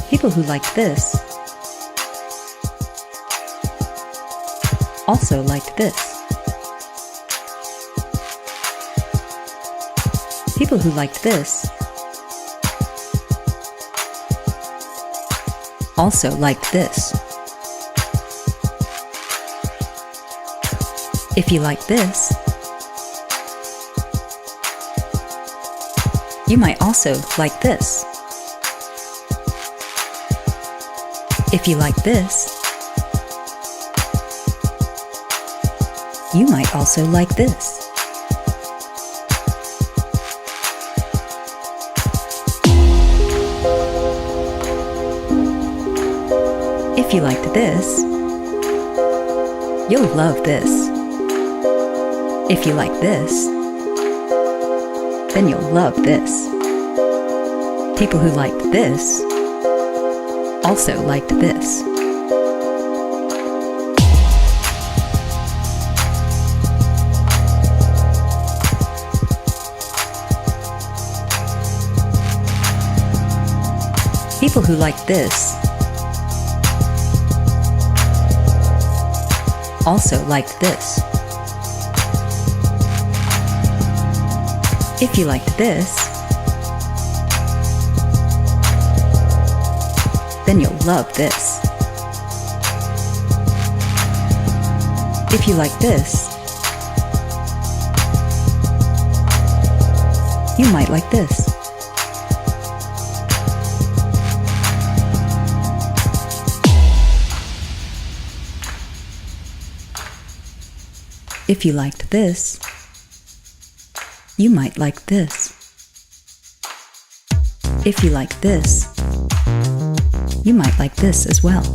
People who liked this also liked this. People who liked this also liked this. If you like this, you might also like this. If you like this, you might also like this. If you liked this, you'll love this. If you like this, then you'll love this. People who liked this also liked this. People who liked this also liked this. If you liked this, then you'll love this. If you like this, you might like this. If you liked this, you might like this. If you like this, you might like this as well.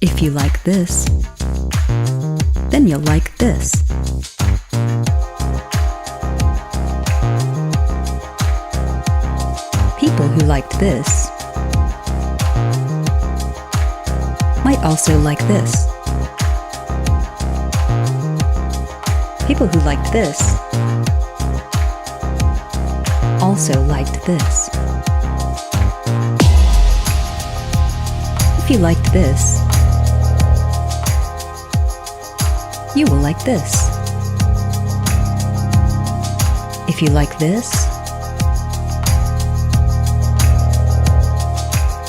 If you like this, then you'll like this. People who liked this might also like this. People who liked this also liked this. If you liked this, you will like this. If you like this,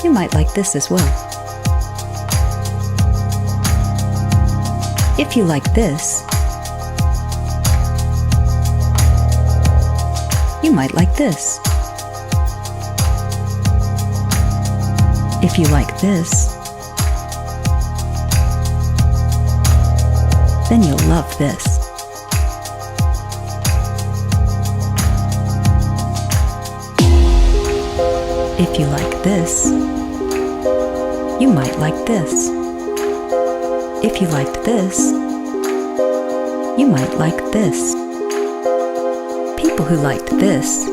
you might like this as well. If you like this, you might like this. If you like this, then you'll love this. If you like this, you might like this. If you liked this, you might like this. People who liked this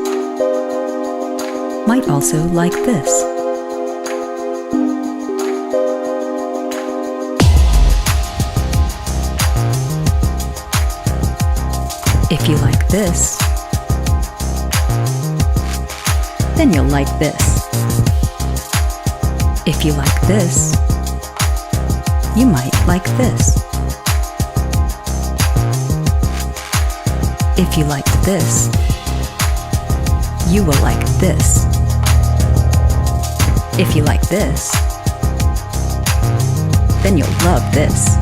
might also like this. If you like this, then you'll like this. If you like this, you might like this. If you liked this, you will like this. If you like this, then you'll love this.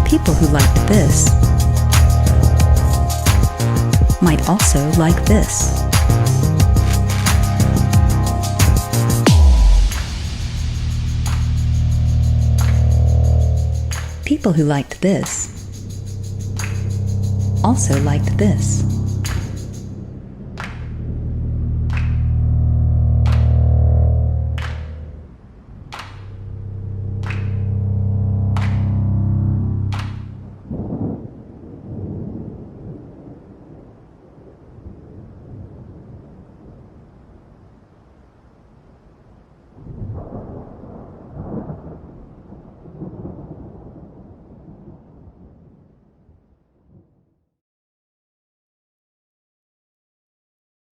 People who liked this might also like this. People who liked this also liked this.